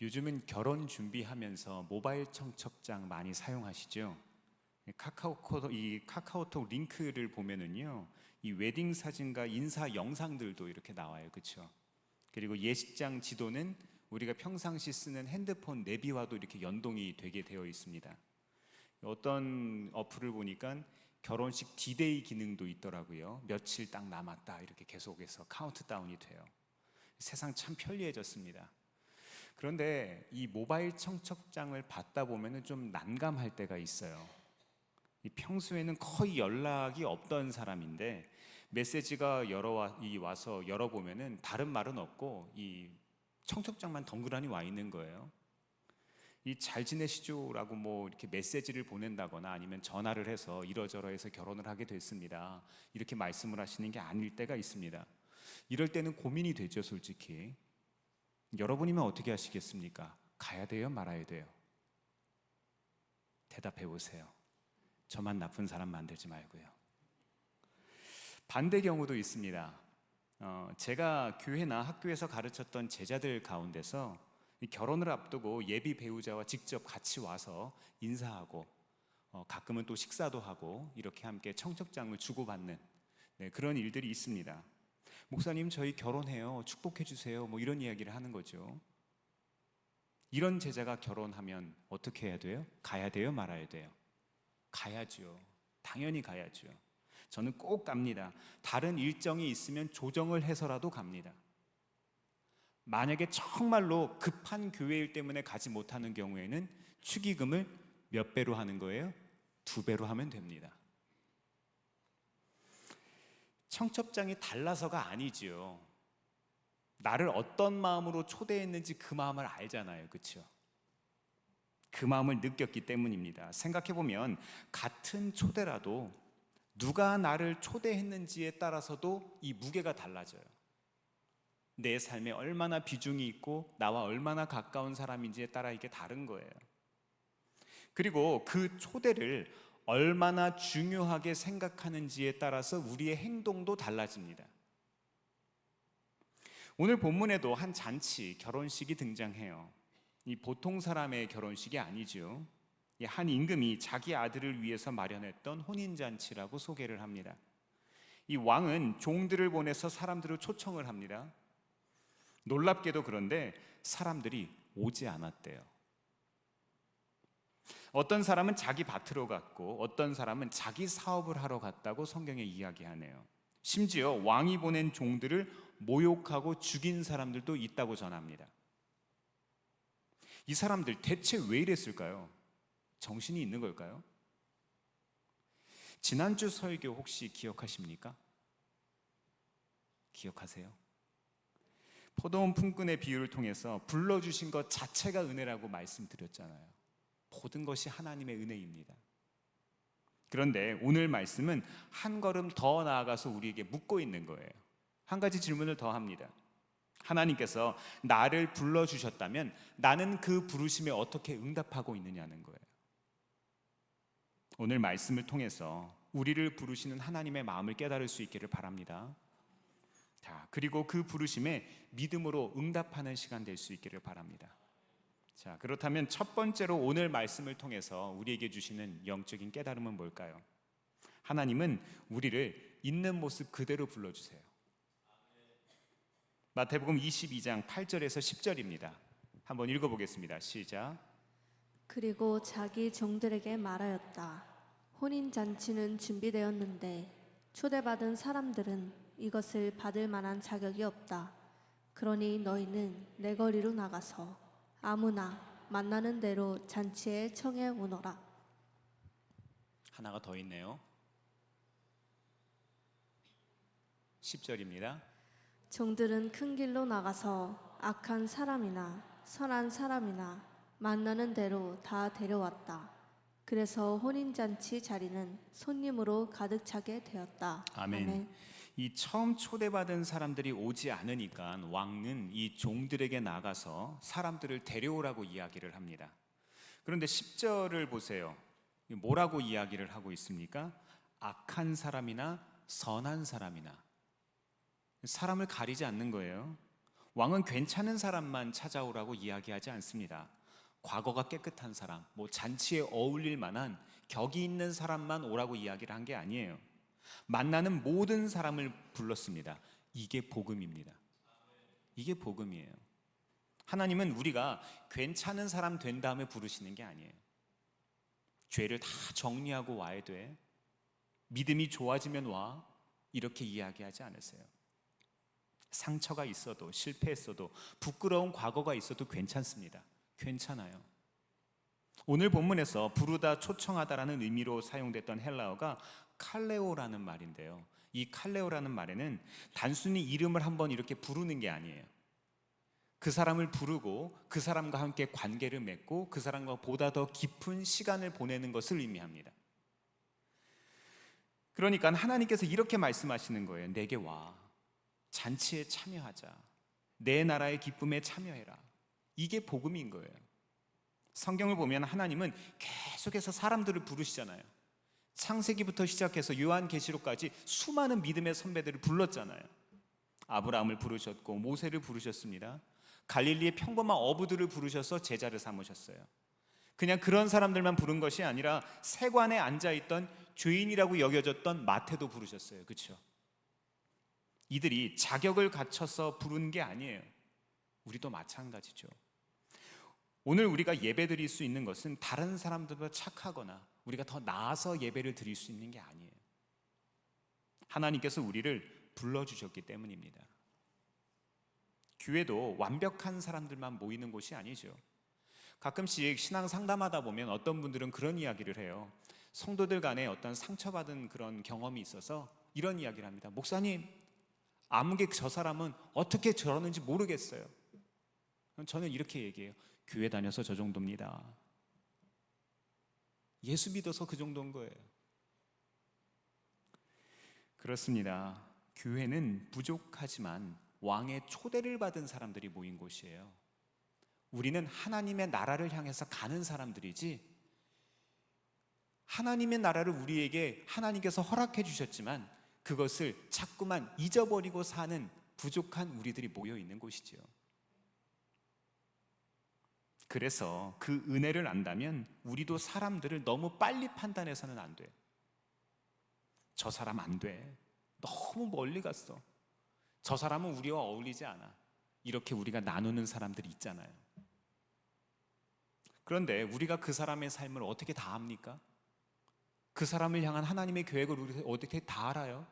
요즘은 결혼 준비하면서 모바일 청첩장 많이 사용하시죠? 카카오톡 링크를 보면은요, 이 웨딩 사진과 인사 영상들도 이렇게 나와요, 그렇죠? 그리고 예식장 지도는 우리가 평상시 쓰는 핸드폰 내비와도 이렇게 연동이 되게 되어 있습니다. 어떤 어플을 보니까 결혼식 디데이 기능도 있더라고요. 며칠 딱 남았다 이렇게 계속해서 카운트다운이 돼요. 세상 참 편리해졌습니다. 그런데 이 모바일 청첩장을 받다 보면은 좀 난감할 때가 있어요. 평소에는 거의 연락이 없던 사람인데 메시지가 와서 열어보면은 다른 말은 없고 이 청첩장만 덩그러니 와 있는 거예요. 이 잘 지내시죠라고 뭐 이렇게 메시지를 보낸다거나 아니면 전화를 해서 이러저러해서 결혼을 하게 됐습니다, 이렇게 말씀을 하시는 게 아닐 때가 있습니다. 이럴 때는 고민이 되죠, 솔직히. 여러분이면 어떻게 하시겠습니까? 가야 돼요, 말아야 돼요? 대답해 보세요. 저만 나쁜 사람 만들지 말고요. 반대 경우도 있습니다. 제가 교회나 학교에서 가르쳤던 제자들 가운데서 결혼을 앞두고 예비 배우자와 직접 같이 와서 인사하고 가끔은 또 식사도 하고 이렇게 함께 청첩장을 주고받는 그런 일들이 있습니다. 목사님, 저희 결혼해요, 축복해 주세요, 뭐 이런 이야기를 하는 거죠. 이런 제자가 결혼하면 어떻게 해야 돼요? 가야 돼요, 말아야 돼요? 가야죠. 당연히 가야죠. 저는 꼭 갑니다. 다른 일정이 있으면 조정을 해서라도 갑니다. 만약에 정말로 급한 교회일 때문에 가지 못하는 경우에는 축의금을 몇 배로 하는 거예요? 2배로 하면 됩니다. 청첩장이 달라서가 아니지요. 나를 어떤 마음으로 초대했는지 그 마음을 알잖아요, 그렇죠? 그 마음을 느꼈기 때문입니다. 생각해보면 같은 초대라도 누가 나를 초대했는지에 따라서도 이 무게가 달라져요. 내 삶에 얼마나 비중이 있고 나와 얼마나 가까운 사람인지에 따라 이게 다른 거예요. 그리고 그 초대를 얼마나 중요하게 생각하는지에 따라서 우리의 행동도 달라집니다. 오늘 본문에도 한 잔치, 결혼식이 등장해요. 이 보통 사람의 결혼식이 아니죠. 한 임금이 자기 아들을 위해서 마련했던 혼인잔치라고 소개를 합니다. 이 왕은 종들을 보내서 사람들을 초청을 합니다. 놀랍게도 그런데 사람들이 오지 않았대요. 어떤 사람은 자기 밭으로 갔고 어떤 사람은 자기 사업을 하러 갔다고 성경에 이야기하네요. 심지어 왕이 보낸 종들을 모욕하고 죽인 사람들도 있다고 전합니다. 이 사람들 대체 왜 이랬을까요? 정신이 있는 걸까요? 지난주 설교 혹시 기억하십니까? 기억하세요? 포도원 품꾼의 비유를 통해서 불러주신 것 자체가 은혜라고 말씀드렸잖아요. 모든 것이 하나님의 은혜입니다. 그런데 오늘 말씀은 한 걸음 더 나아가서 우리에게 묻고 있는 거예요. 한 가지 질문을 더 합니다. 하나님께서 나를 불러주셨다면 나는 그 부르심에 어떻게 응답하고 있느냐는 거예요. 오늘 말씀을 통해서 우리를 부르시는 하나님의 마음을 깨달을 수 있기를 바랍니다. 자, 그리고 그 부르심에 믿음으로 응답하는 시간 될 수 있기를 바랍니다. 자, 그렇다면 첫 번째로 오늘 말씀을 통해서 우리에게 주시는 영적인 깨달음은 뭘까요? 하나님은 우리를 있는 모습 그대로 불러주세요. 마태복음 22장 8절에서 10절입니다. 한번 읽어보겠습니다. 시작. 그리고 자기 종들에게 말하였다. 혼인잔치는 준비되었는데 초대받은 사람들은 이것을 받을 만한 자격이 없다. 그러니 너희는 내 거리로 나가서 아무나 만나는 대로 잔치에 청해 오너라. 하나가 더 있네요. 10절입니다. 종들은 큰 길로 나가서 악한 사람이나 선한 사람이나 만나는 대로 다 데려왔다. 그래서 혼인잔치 자리는 손님으로 가득 차게 되었다. 아멘. 이 처음 초대받은 사람들이 오지 않으니까 왕은 이 종들에게 나가서 사람들을 데려오라고 이야기를 합니다. 그런데 10절을 보세요. 뭐라고 이야기를 하고 있습니까? 악한 사람이나 선한 사람이나. 사람을 가리지 않는 거예요. 왕은 괜찮은 사람만 찾아오라고 이야기하지 않습니다. 과거가 깨끗한 사람, 잔치에 어울릴 만한 격이 있는 사람만 오라고 이야기를 한 게 아니에요. 만나는 모든 사람을 불렀습니다. 이게 복음입니다. 이게 복음이에요. 하나님은 우리가 괜찮은 사람 된 다음에 부르시는 게 아니에요. 죄를 다 정리하고 와야 돼. 믿음이 좋아지면 와. 이렇게 이야기하지 않으세요. 상처가 있어도, 실패했어도, 부끄러운 과거가 있어도 괜찮습니다. 괜찮아요. 오늘 본문에서 부르다, 초청하다라는 의미로 사용됐던 헬라어가 칼레오라는 말인데요. 이 칼레오라는 말에는 단순히 이름을 한번 이렇게 부르는 게 아니에요. 그 사람을 부르고 그 사람과 함께 관계를 맺고 그 사람과 보다 더 깊은 시간을 보내는 것을 의미합니다. 그러니까 하나님께서 이렇게 말씀하시는 거예요. 내게 와. 잔치에 참여하자. 내 나라의 기쁨에 참여해라. 이게 복음인 거예요. 성경을 보면 하나님은 계속해서 사람들을 부르시잖아요. 창세기부터 시작해서 요한계시록까지 수많은 믿음의 선배들을 불렀잖아요. 아브라함을 부르셨고 모세를 부르셨습니다. 갈릴리의 평범한 어부들을 부르셔서 제자를 삼으셨어요. 그냥 그런 사람들만 부른 것이 아니라 세관에 앉아있던 죄인이라고 여겨졌던 마태도 부르셨어요. 그렇죠? 이들이 자격을 갖춰서 부른 게 아니에요. 우리도 마찬가지죠. 오늘 우리가 예배 드릴 수 있는 것은 다른 사람들보다 착하거나 우리가 더 나아서 예배를 드릴 수 있는 게 아니에요. 하나님께서 우리를 불러주셨기 때문입니다. 교회도 완벽한 사람들만 모이는 곳이 아니죠. 가끔씩 신앙 상담하다 보면 어떤 분들은 그런 이야기를 해요. 성도들 간에 어떤 상처받은 그런 경험이 있어서 이런 이야기를 합니다. 목사님, 아무개 저 사람은 어떻게 저러는지 모르겠어요. 저는 이렇게 얘기해요. 교회 다녀서 저 정도입니다. 예수 믿어서 그 정도인 거예요. 그렇습니다. 교회는 부족하지만 왕의 초대를 받은 사람들이 모인 곳이에요. 우리는 하나님의 나라를 향해서 가는 사람들이지, 하나님의 나라를 우리에게 하나님께서 허락해 주셨지만 그것을 자꾸만 잊어버리고 사는 부족한 우리들이 모여 있는 곳이지요. 그래서 그 은혜를 안다면 우리도 사람들을 너무 빨리 판단해서는 안 돼. 저 사람 안 돼. 너무 멀리 갔어. 저 사람은 우리와 어울리지 않아. 이렇게 우리가 나누는 사람들이 있잖아요. 그런데 우리가 그 사람의 삶을 어떻게 다 압니까? 그 사람을 향한 하나님의 계획을 우리 어떻게 다 알아요?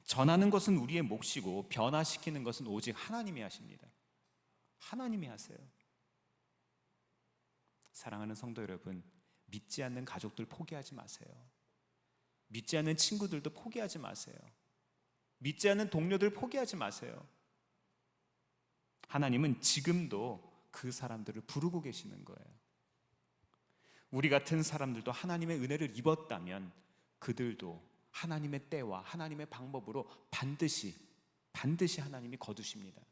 전하는 것은 우리의 몫이고 변화시키는 것은 오직 하나님이 하십니다. 하나님이 하세요. 사랑하는 성도 여러분, 믿지 않는 가족들 포기하지 마세요. 믿지 않는 친구들도 포기하지 마세요. 믿지 않는 동료들 포기하지 마세요. 하나님은 지금도 그 사람들을 부르고 계시는 거예요. 우리 같은 사람들도 하나님의 은혜를 입었다면 그들도 하나님의 때와 하나님의 방법으로 반드시 하나님이 거두십니다.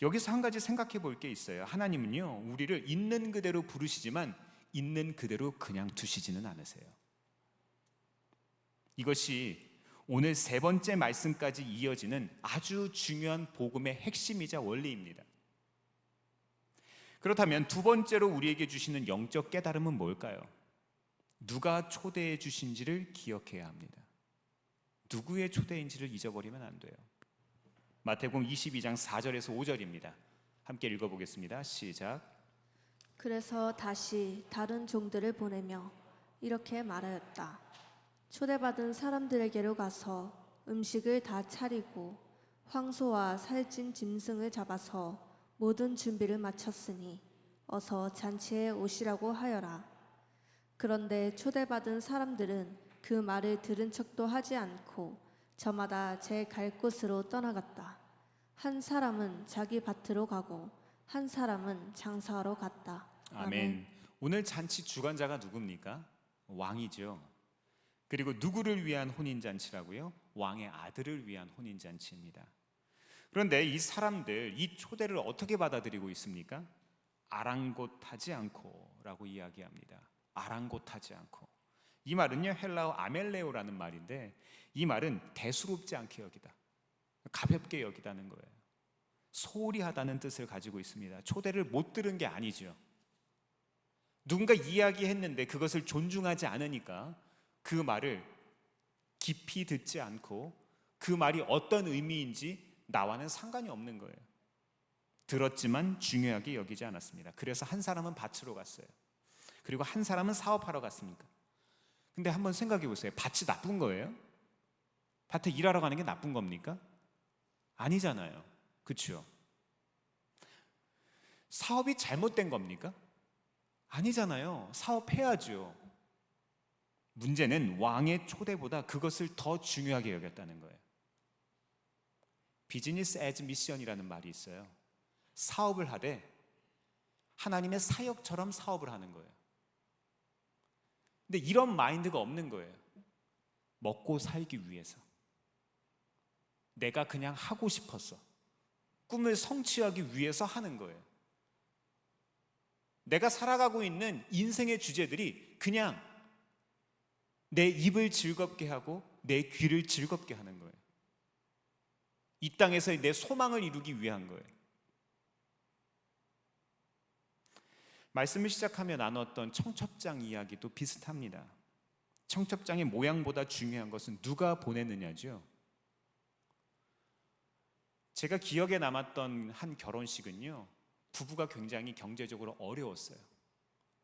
여기서 한 가지 생각해 볼 게 있어요. 하나님은요, 우리를 있는 그대로 부르시지만 있는 그대로 그냥 두시지는 않으세요. 이것이 오늘 세 번째 말씀까지 이어지는 아주 중요한 복음의 핵심이자 원리입니다. 그렇다면 두 번째로 우리에게 주시는 영적 깨달음은 뭘까요? 누가 초대해 주신지를 기억해야 합니다. 누구의 초대인지를 잊어버리면 안 돼요. 마태복음 22장 4절에서 5절입니다. 함께 읽어보겠습니다. 시작. 그래서 다시 다른 종들을 보내며 이렇게 말하였다. 초대받은 사람들에게로 가서 음식을 다 차리고 황소와 살찐 짐승을 잡아서 모든 준비를 마쳤으니 어서 잔치에 오시라고 하여라. 그런데 초대받은 사람들은 그 말을 들은 척도 하지 않고 저마다 제 갈 곳으로 떠나갔다. 한 사람은 자기 밭으로 가고 한 사람은 장사하러 갔다. 아멘. 오늘 잔치 주관자가 누굽니까? 왕이죠. 그리고 누구를 위한 혼인잔치라고요? 왕의 아들을 위한 혼인잔치입니다. 그런데 이 사람들, 이 초대를 어떻게 받아들이고 있습니까? 아랑곳하지 않고 라고 이야기합니다. 아랑곳하지 않고. 이 말은요, 헬라어 아멜레오라는 말인데 이 말은 대수롭지 않게 여기다, 가볍게 여기다는 거예요. 소홀히 하다는 뜻을 가지고 있습니다. 초대를 못 들은 게 아니죠. 누군가 이야기했는데 그것을 존중하지 않으니까 그 말을 깊이 듣지 않고 그 말이 어떤 의미인지 나와는 상관이 없는 거예요. 들었지만 중요하게 여기지 않았습니다. 그래서 한 사람은 밭으로 갔어요. 그리고 한 사람은 사업하러 갔습니까? 근데 한번 생각해 보세요. 밭이 나쁜 거예요? 밭에 일하러 가는 게 나쁜 겁니까? 아니잖아요. 그렇죠? 사업이 잘못된 겁니까? 아니잖아요. 사업해야죠. 문제는 왕의 초대보다 그것을 더 중요하게 여겼다는 거예요. 비즈니스 애즈 미션이라는 말이 있어요. 사업을 하되 하나님의 사역처럼 사업을 하는 거예요. 근데 이런 마인드가 없는 거예요. 먹고 살기 위해서. 내가 그냥 하고 싶었어. 꿈을 성취하기 위해서 하는 거예요. 내가 살아가고 있는 인생의 주제들이 그냥 내 입을 즐겁게 하고 내 귀를 즐겁게 하는 거예요. 이 땅에서의 내 소망을 이루기 위한 거예요. 말씀을 시작하며 나눴던 청첩장 이야기도 비슷합니다. 청첩장의 모양보다 중요한 것은 누가 보내느냐죠. 제가 기억에 남았던 한 결혼식은요, 부부가 굉장히 경제적으로 어려웠어요.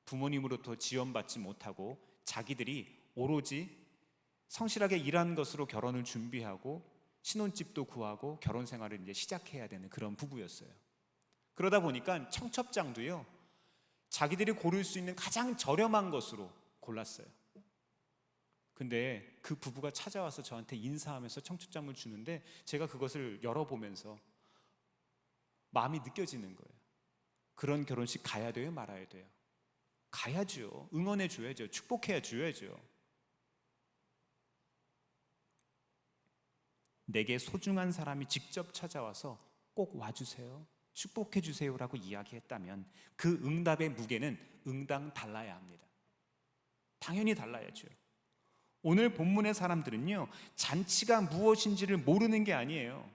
부모님으로부터 지원받지 못하고 자기들이 오로지 성실하게 일한 것으로 결혼을 준비하고 신혼집도 구하고 결혼 생활을 이제 시작해야 되는 그런 부부였어요. 그러다 보니까 청첩장도요, 자기들이 고를 수 있는 가장 저렴한 것으로 골랐어요. 근데 그 부부가 찾아와서 저한테 인사하면서 청첩장을 주는데 제가 그것을 열어보면서 마음이 느껴지는 거예요. 그런 결혼식 가야 돼요? 말아야 돼요? 가야죠. 응원해 줘야죠. 축복해 줘야죠. 내게 소중한 사람이 직접 찾아와서 꼭 와주세요, 축복해 주세요라고 이야기했다면 그 응답의 무게는 응당 달라야 합니다. 당연히 달라야죠. 오늘 본문의 사람들은요, 잔치가 무엇인지를 모르는 게 아니에요.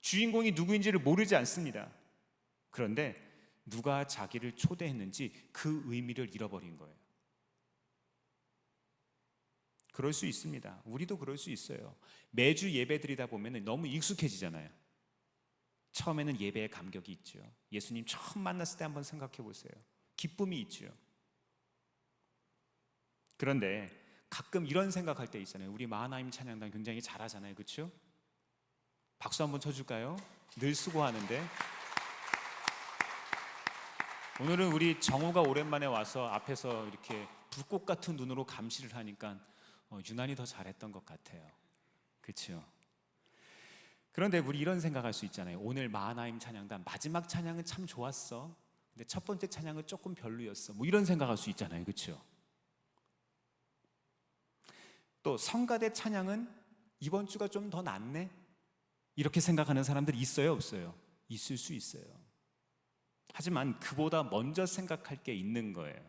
주인공이 누구인지를 모르지 않습니다. 그런데 누가 자기를 초대했는지 그 의미를 잃어버린 거예요. 그럴 수 있습니다. 우리도 그럴 수 있어요. 매주 예배 드리다 보면 너무 익숙해지잖아요. 처음에는 예배의 감격이 있죠. 예수님 처음 만났을 때 한번 생각해 보세요. 기쁨이 있죠. 그런데 가끔 이런 생각할 때 있잖아요. 우리 마하나임 찬양단 굉장히 잘하잖아요. 그렇죠? 박수 한번 쳐줄까요? 늘 수고하는데. 오늘은 우리 정우가 오랜만에 와서 앞에서 이렇게 불꽃 같은 눈으로 감시를 하니까 유난히 더 잘했던 것 같아요. 그렇죠? 그런데 우리 이런 생각할 수 있잖아요. 오늘 마하나임 찬양단 마지막 찬양은 참 좋았어. 근데 첫 번째 찬양은 조금 별로였어. 뭐 이런 생각할 수 있잖아요. 그렇죠? 또 성가대 찬양은 이번 주가 좀 더 낫네. 이렇게 생각하는 사람들이 있어요, 없어요? 있을 수 있어요. 하지만 그보다 먼저 생각할 게 있는 거예요.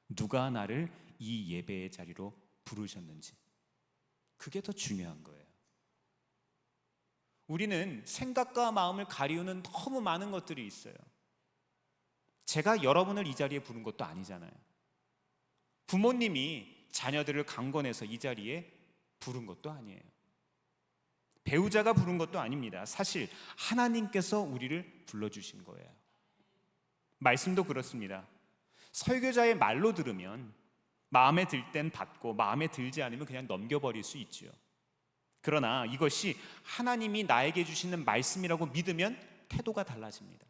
누가 나를 이 예배의 자리로 부르셨는지. 그게 더 중요한 거예요. 우리는 생각과 마음을 가리우는 너무 많은 것들이 있어요. 제가 여러분을 이 자리에 부른 것도 아니잖아요. 부모님이 자녀들을 강권해서 이 자리에 부른 것도 아니에요. 배우자가 부른 것도 아닙니다. 사실 하나님께서 우리를 불러주신 거예요. 말씀도 그렇습니다. 설교자의 말로 들으면 마음에 들 땐 받고 마음에 들지 않으면 그냥 넘겨버릴 수 있죠. 그러나 이것이 하나님이 나에게 주시는 말씀이라고 믿으면 태도가 달라집니다.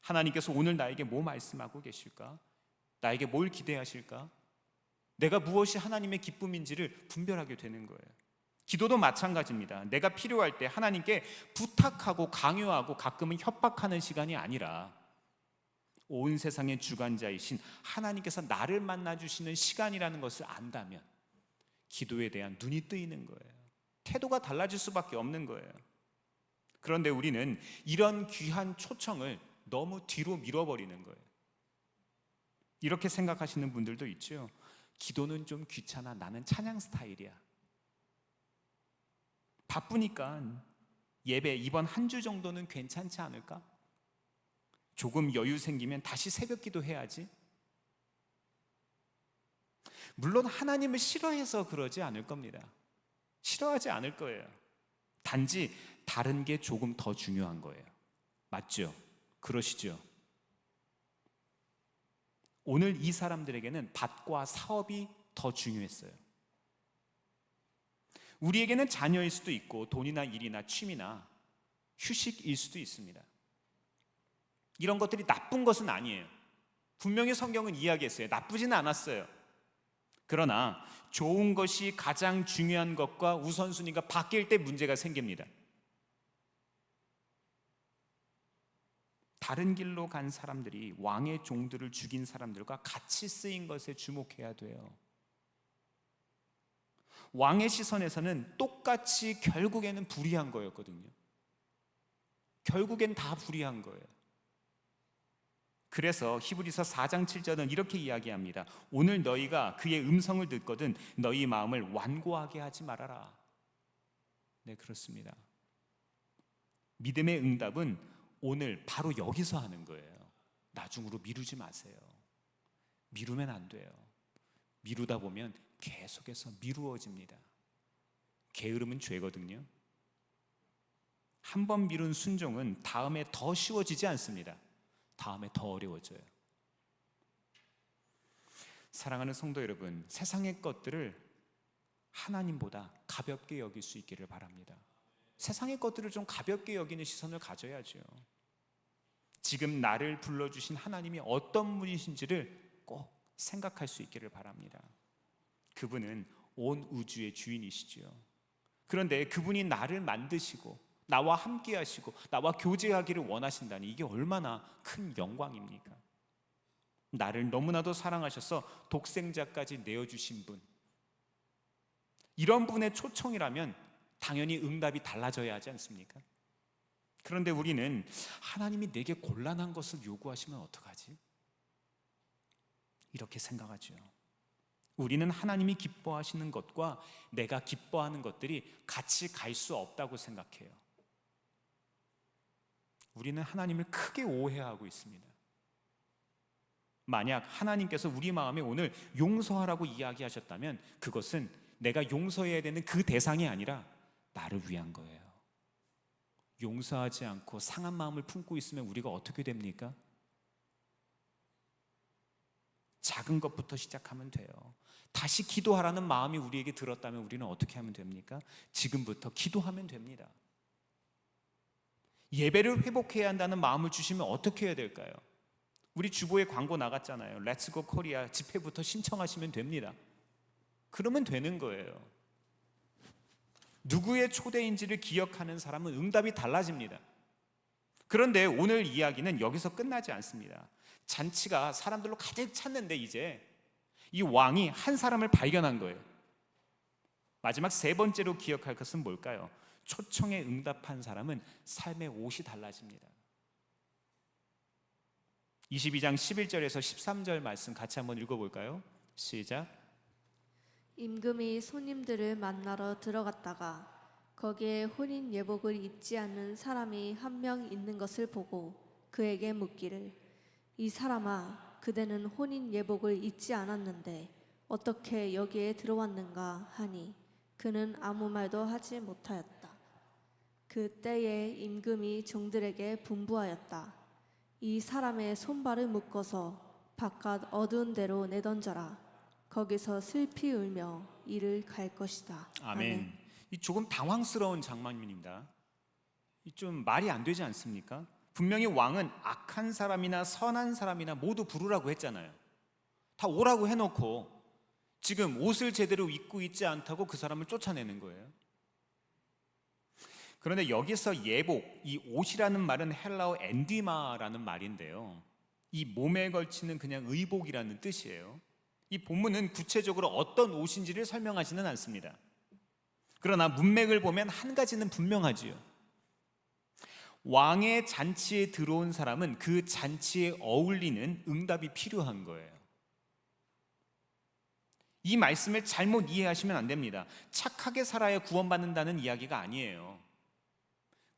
하나님께서 오늘 나에게 뭐 말씀하고 계실까? 나에게 뭘 기대하실까? 내가 무엇이 하나님의 기쁨인지를 분별하게 되는 거예요. 기도도 마찬가지입니다. 내가 필요할 때 하나님께 부탁하고 강요하고 가끔은 협박하는 시간이 아니라 온 세상의 주관자이신 하나님께서 나를 만나주시는 시간이라는 것을 안다면 기도에 대한 눈이 뜨이는 거예요. 태도가 달라질 수밖에 없는 거예요. 그런데 우리는 이런 귀한 초청을 너무 뒤로 밀어버리는 거예요. 이렇게 생각하시는 분들도 있죠. 기도는 좀 귀찮아. 나는 찬양 스타일이야. 바쁘니까 예배 이번 한 주 정도는 괜찮지 않을까? 조금 여유 생기면 다시 새벽 기도 해야지. 물론 하나님을 싫어해서 그러지 않을 겁니다. 싫어하지 않을 거예요. 단지 다른 게 조금 더 중요한 거예요. 맞죠? 그러시죠? 오늘 이 사람들에게는 밭과 사업이 더 중요했어요. 우리에게는 자녀일 수도 있고 돈이나 일이나 취미나 휴식일 수도 있습니다. 이런 것들이 나쁜 것은 아니에요. 분명히 성경은 이야기했어요. 나쁘지는 않았어요. 그러나 좋은 것이 가장 중요한 것과 우선순위가 바뀔 때 문제가 생깁니다. 다른 길로 간 사람들이 왕의 종들을 죽인 사람들과 같이 쓰인 것에 주목해야 돼요. 왕의 시선에서는 똑같이 결국에는 불의한 거였거든요. 결국엔 다 불의한 거예요. 그래서 히브리서 4장 7절은 이렇게 이야기합니다. 오늘 너희가 그의 음성을 듣거든 너희 마음을 완고하게 하지 말아라. 네, 그렇습니다. 믿음의 응답은 오늘 바로 여기서 하는 거예요. 나중으로 미루지 마세요. 미루면 안 돼요. 미루다 보면 계속해서 미루어집니다. 게으름은 죄거든요. 한 번 미룬 순종은 다음에 더 쉬워지지 않습니다. 다음에 더 어려워져요. 사랑하는 성도 여러분, 세상의 것들을 하나님보다 가볍게 여길 수 있기를 바랍니다. 세상의 것들을 좀 가볍게 여기는 시선을 가져야죠. 지금 나를 불러주신 하나님이 어떤 분이신지를 꼭 생각할 수 있기를 바랍니다. 그분은 온 우주의 주인이시죠. 그런데 그분이 나를 만드시고 나와 함께 하시고 나와 교제하기를 원하신다니 이게 얼마나 큰 영광입니까? 나를 너무나도 사랑하셔서 독생자까지 내어주신 분, 이런 분의 초청이라면 당연히 응답이 달라져야 하지 않습니까? 그런데 우리는 하나님이 내게 곤란한 것을 요구하시면 어떡하지? 이렇게 생각하죠. 우리는 하나님이 기뻐하시는 것과 내가 기뻐하는 것들이 같이 갈 수 없다고 생각해요. 우리는 하나님을 크게 오해하고 있습니다. 만약 하나님께서 우리 마음에 오늘 용서하라고 이야기하셨다면 그것은 내가 용서해야 되는 그 대상이 아니라 나를 위한 거예요. 용서하지 않고 상한 마음을 품고 있으면 우리가 어떻게 됩니까? 작은 것부터 시작하면 돼요. 다시 기도하라는 마음이 우리에게 들었다면 우리는 어떻게 하면 됩니까? 지금부터 기도하면 됩니다. 예배를 회복해야 한다는 마음을 주시면 어떻게 해야 될까요? 우리 주보에 광고 나갔잖아요. 렛츠고 코리아 집회부터 신청하시면 됩니다. 그러면 되는 거예요. 누구의 초대인지를 기억하는 사람은 응답이 달라집니다. 그런데 오늘 이야기는 여기서 끝나지 않습니다. 잔치가 사람들로 가득 찼는데 이제 이 왕이 한 사람을 발견한 거예요. 마지막 세 번째로 기억할 것은 뭘까요? 초청에 응답한 사람은 삶의 옷이 달라집니다. 22장 11절에서 13절 말씀 같이 한번 읽어볼까요? 시작. 임금이 손님들을 만나러 들어갔다가 거기에 혼인 예복을 입지 않는 사람이 한 명 있는 것을 보고 그에게 묻기를 이 사람아 그대는 혼인 예복을 입지 않았는데 어떻게 여기에 들어왔는가 하니 그는 아무 말도 하지 못하였다. 그때에 임금이 종들에게 분부하였다. 이 사람의 손발을 묶어서 바깥 어두운 데로 내던져라. 거기서 슬피 울며 이를 갈 것이다. 아멘. 이 조금 당황스러운 장면입니다. 좀 말이 안 되지 않습니까? 분명히 왕은 악한 사람이나 선한 사람이나 모두 부르라고 했잖아요. 다 오라고 해놓고 지금 옷을 제대로 입고 있지 않다고 그 사람을 쫓아내는 거예요. 그런데 여기서 예복, 이 옷이라는 말은 헬라어 엔디마라는 말인데요. 이 몸에 걸치는 그냥 의복이라는 뜻이에요. 이 본문은 구체적으로 어떤 옷인지를 설명하지는 않습니다. 그러나 문맥을 보면 한 가지는 분명하지요. 왕의 잔치에 들어온 사람은 그 잔치에 어울리는 응답이 필요한 거예요. 이 말씀을 잘못 이해하시면 안 됩니다. 착하게 살아야 구원받는다는 이야기가 아니에요.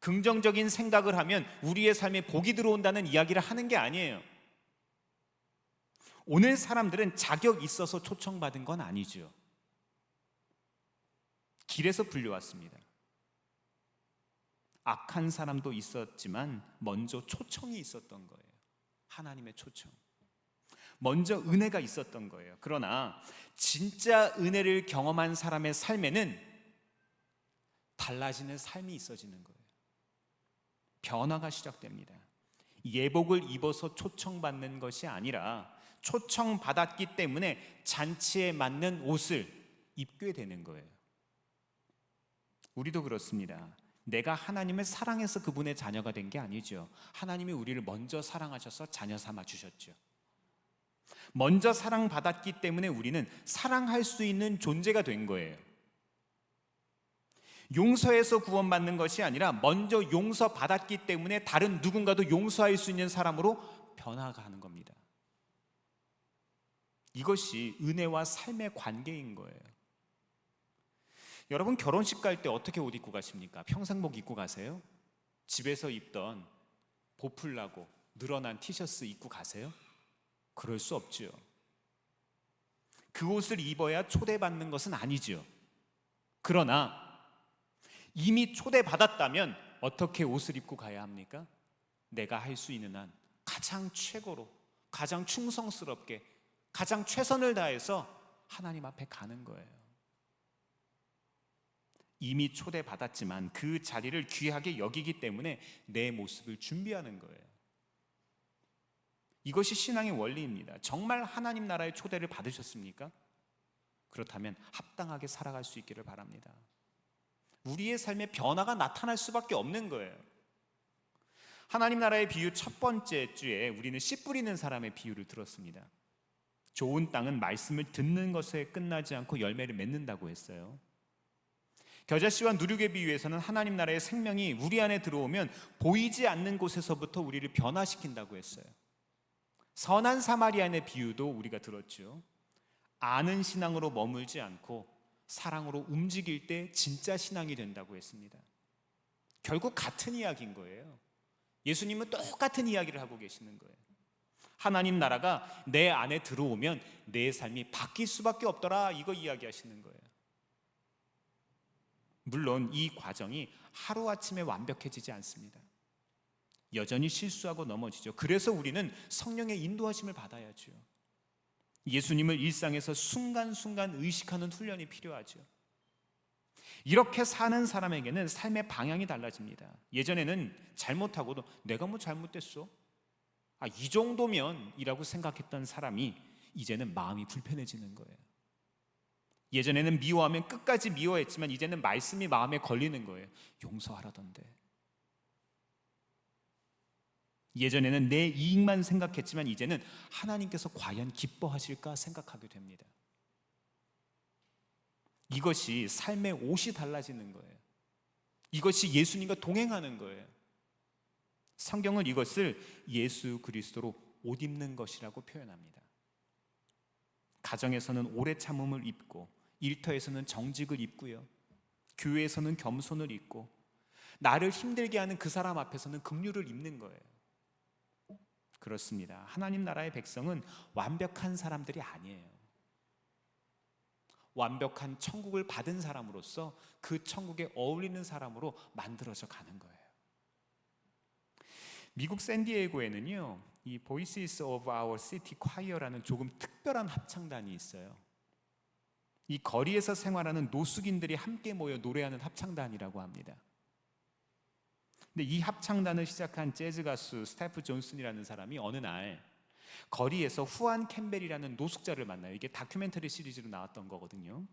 긍정적인 생각을 하면 우리의 삶에 복이 들어온다는 이야기를 하는 게 아니에요. 오늘 사람들은 자격 있어서 초청받은 건 아니죠. 길에서 불려왔습니다. 악한 사람도 있었지만 먼저 초청이 있었던 거예요. 하나님의 초청. 먼저 은혜가 있었던 거예요. 그러나 진짜 은혜를 경험한 사람의 삶에는 달라지는 삶이 있어지는 거예요. 변화가 시작됩니다. 예복을 입어서 초청받는 것이 아니라 초청받았기 때문에 잔치에 맞는 옷을 입게 되는 거예요. 우리도 그렇습니다. 내가 하나님을 사랑해서 그분의 자녀가 된 게 아니죠. 하나님이 우리를 먼저 사랑하셔서 자녀 삼아 주셨죠. 먼저 사랑받았기 때문에 우리는 사랑할 수 있는 존재가 된 거예요. 용서해서 구원받는 것이 아니라 먼저 용서받았기 때문에 다른 누군가도 용서할 수 있는 사람으로 변화가는 겁니다. 이것이 은혜와 삶의 관계인 거예요. 여러분 결혼식 갈 때 어떻게 옷 입고 가십니까? 평상복 입고 가세요? 집에서 입던 보풀나고 늘어난 티셔츠 입고 가세요? 그럴 수 없죠. 그 옷을 입어야 초대받는 것은 아니죠. 그러나 이미 초대받았다면 어떻게 옷을 입고 가야 합니까? 내가 할 수 있는 한 가장 최고로, 가장 충성스럽게, 가장 최선을 다해서 하나님 앞에 가는 거예요. 이미 초대받았지만 그 자리를 귀하게 여기기 때문에 내 모습을 준비하는 거예요. 이것이 신앙의 원리입니다. 정말 하나님 나라의 초대를 받으셨습니까? 그렇다면 합당하게 살아갈 수 있기를 바랍니다. 우리의 삶에 변화가 나타날 수밖에 없는 거예요. 하나님 나라의 비유 첫 번째 주에 우리는 씨 뿌리는 사람의 비유를 들었습니다. 좋은 땅은 말씀을 듣는 것에 끝나지 않고 열매를 맺는다고 했어요. 겨자씨와 누룩의 비유에서는 하나님 나라의 생명이 우리 안에 들어오면 보이지 않는 곳에서부터 우리를 변화시킨다고 했어요. 선한 사마리아인의 비유도 우리가 들었죠. 아는 신앙으로 머물지 않고 사랑으로 움직일 때 진짜 신앙이 된다고 했습니다. 결국 같은 이야기인 거예요. 예수님은 똑같은 이야기를 하고 계시는 거예요. 하나님 나라가 내 안에 들어오면 내 삶이 바뀔 수밖에 없더라, 이거 이야기하시는 거예요. 물론 이 과정이 하루아침에 완벽해지지 않습니다. 여전히 실수하고 넘어지죠. 그래서 우리는 성령의 인도하심을 받아야죠. 예수님을 일상에서 순간순간 의식하는 훈련이 필요하죠. 이렇게 사는 사람에게는 삶의 방향이 달라집니다. 예전에는 잘못하고도 내가 뭐 잘못됐어? 이 정도면 이라고 생각했던 사람이 이제는 마음이 불편해지는 거예요. 예전에는 미워하면 끝까지 미워했지만 이제는 말씀이 마음에 걸리는 거예요. 용서하라던데. 예전에는 내 이익만 생각했지만 이제는 하나님께서 과연 기뻐하실까 생각하게 됩니다. 이것이 삶의 옷이 달라지는 거예요. 이것이 예수님과 동행하는 거예요. 성경은 이것을 예수 그리스도로 옷 입는 것이라고 표현합니다. 가정에서는 오래 참음을 입고, 일터에서는 정직을 입고요, 교회에서는 겸손을 입고, 나를 힘들게 하는 그 사람 앞에서는 긍휼을 입는 거예요. 그렇습니다. 하나님 나라의 백성은 완벽한 사람들이 아니에요. 완벽한 천국을 받은 사람으로서 그 천국에 어울리는 사람으로 만들어져 가는 거예요. 미국 샌디에이고에는요, 이 Voices of Our City Choir라는 조금 특별한 합창단이 있어요. 이 거리에서 생활하는 노숙인들이 함께 모여 노래하는 합창단이라고 합니다. 근데 이 합창단을 시작한 재즈 가수 스태프 존슨이라는 사람이 어느 날 거리에서 후안 캠벨이라는 노숙자를 만나요. 이게 다큐멘터리 시리즈로 나왔던 거거든요.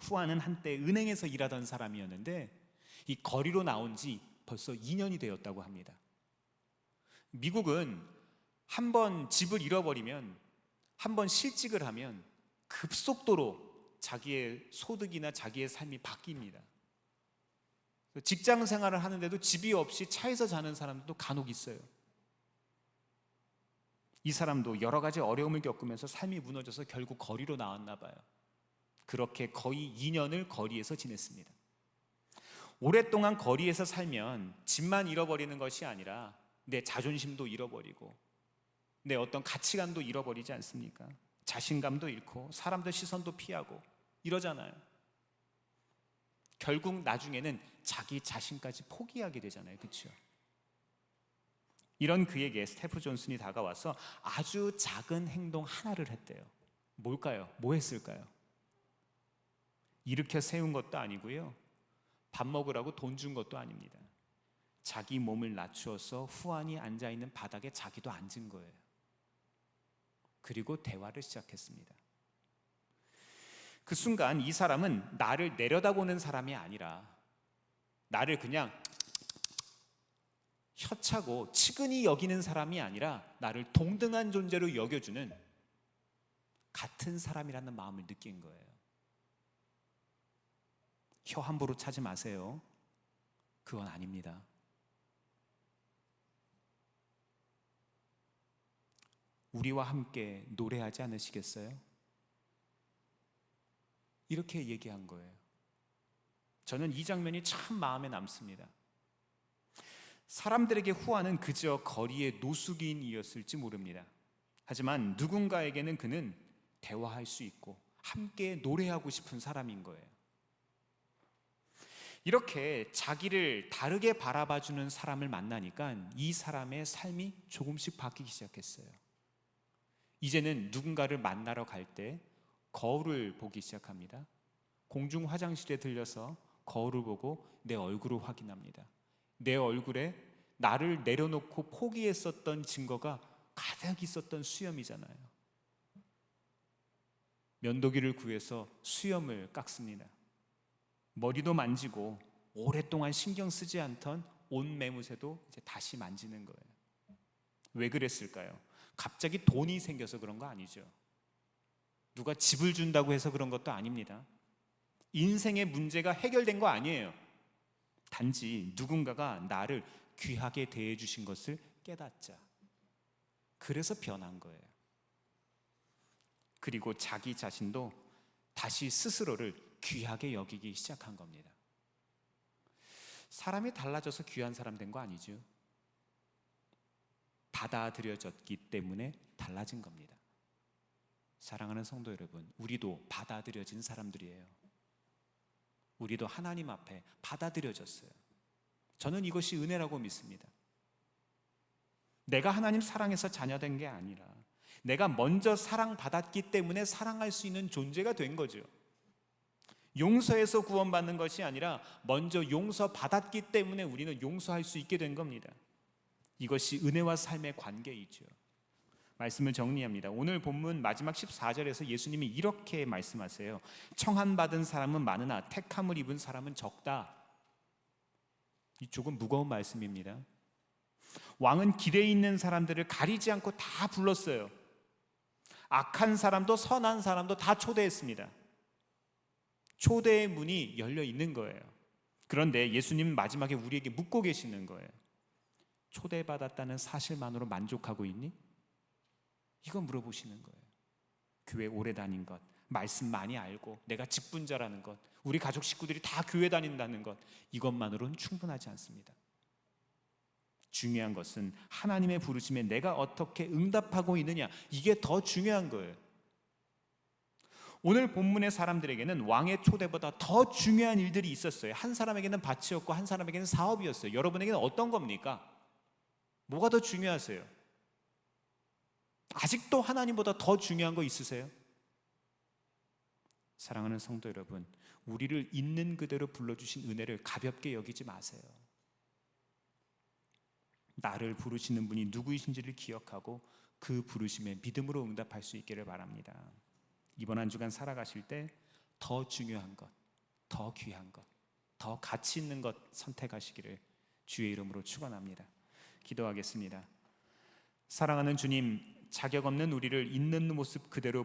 후안은 한때 은행에서 일하던 사람이었는데 이 거리로 나온 지 벌써 2년이 되었다고 합니다. 미국은 한 번 집을 잃어버리면, 한 번 실직을 하면 급속도로 자기의 소득이나 자기의 삶이 바뀝니다. 직장 생활을 하는데도 집이 없이 차에서 자는 사람도 간혹 있어요. 이 사람도 여러 가지 어려움을 겪으면서 삶이 무너져서 결국 거리로 나왔나 봐요. 그렇게 거의 2년을 거리에서 지냈습니다. 오랫동안 거리에서 살면 집만 잃어버리는 것이 아니라 내 자존심도 잃어버리고 내 어떤 가치관도 잃어버리지 않습니까? 자신감도 잃고 사람들 시선도 피하고 이러잖아요. 결국 나중에는 자기 자신까지 포기하게 되잖아요. 그렇죠? 이런 그에게 스테프 존슨이 다가와서 아주 작은 행동 하나를 했대요. 뭘까요? 뭐 했을까요? 일으켜 세운 것도 아니고요, 밥 먹으라고 돈 준 것도 아닙니다. 자기 몸을 낮추어서 후안이 앉아있는 바닥에 자기도 앉은 거예요. 그리고 대화를 시작했습니다. 그 순간 이 사람은 나를 내려다보는 사람이 아니라 나를 그냥 혀차고 치근히 여기는 사람이 아니라 나를 동등한 존재로 여겨주는 같은 사람이라는 마음을 느낀 거예요. 혀 함부로 차지 마세요. 그건 아닙니다. 우리와 함께 노래하지 않으시겠어요? 이렇게 얘기한 거예요. 저는 이 장면이 참 마음에 남습니다. 사람들에게 후안은 그저 거리의 노숙인이었을지 모릅니다. 하지만 누군가에게는 그는 대화할 수 있고 함께 노래하고 싶은 사람인 거예요. 이렇게 자기를 다르게 바라봐주는 사람을 만나니까 이 사람의 삶이 조금씩 바뀌기 시작했어요. 이제는 누군가를 만나러 갈 때 거울을 보기 시작합니다. 공중 화장실에 들려서 거울을 보고 내 얼굴을 확인합니다. 내 얼굴에 나를 내려놓고 포기했었던 증거가 가득 있었던 수염이잖아요. 면도기를 구해서 수염을 깎습니다. 머리도 만지고 오랫동안 신경 쓰지 않던 옷 매무새도 이제 다시 만지는 거예요. 왜 그랬을까요? 갑자기 돈이 생겨서 그런 거 아니죠. 누가 집을 준다고 해서 그런 것도 아닙니다. 인생의 문제가 해결된 거 아니에요. 단지 누군가가 나를 귀하게 대해 주신 것을 깨닫자. 그래서 변한 거예요. 그리고 자기 자신도 다시 스스로를 귀하게 여기기 시작한 겁니다. 사람이 달라져서 귀한 사람 된 거 아니죠. 받아들여졌기 때문에 달라진 겁니다. 사랑하는 성도 여러분, 우리도 받아들여진 사람들이에요. 우리도 하나님 앞에 받아들여졌어요. 저는 이것이 은혜라고 믿습니다. 내가 하나님 사랑해서 자녀된 게 아니라 내가 먼저 사랑받았기 때문에 사랑할 수 있는 존재가 된 거죠. 용서해서 구원받는 것이 아니라 먼저 용서받았기 때문에 우리는 용서할 수 있게 된 겁니다. 이것이 은혜와 삶의 관계이죠. 말씀을 정리합니다. 오늘 본문 마지막 14절에서 예수님이 이렇게 말씀하세요. 청한받은 사람은 많으나 택함을 입은 사람은 적다. 이 조금 무거운 말씀입니다. 왕은 길에 있는 사람들을 가리지 않고 다 불렀어요. 악한 사람도 선한 사람도 다 초대했습니다. 초대의 문이 열려 있는 거예요. 그런데 예수님은 마지막에 우리에게 묻고 계시는 거예요. 초대받았다는 사실만으로 만족하고 있니? 이거 물어보시는 거예요. 교회 오래 다닌 것, 말씀 많이 알고 내가 직분자라는 것, 우리 가족 식구들이 다 교회 다닌다는 것, 이것만으로는 충분하지 않습니다. 중요한 것은 하나님의 부르심에 내가 어떻게 응답하고 있느냐, 이게 더 중요한 거예요. 오늘 본문의 사람들에게는 왕의 초대보다 더 중요한 일들이 있었어요. 한 사람에게는 밭이었고 한 사람에게는 사업이었어요. 여러분에게는 어떤 겁니까? 뭐가 더 중요하세요? 아직도 하나님보다 더 중요한 거 있으세요? 사랑하는 성도 여러분, 우리를 있는 그대로 불러주신 은혜를 가볍게 여기지 마세요. 나를 부르시는 분이 누구이신지를 기억하고 그 부르심에 믿음으로 응답할 수 있기를 바랍니다. 이번 한 주간 살아가실 때 더 중요한 것, 더 귀한 것, 더 가치 있는 것 선택하시기를 주의 이름으로 축원합니다. 기도하겠습니다. 사랑하는 주님, 자격 없는 우리를 있는 모습 그대로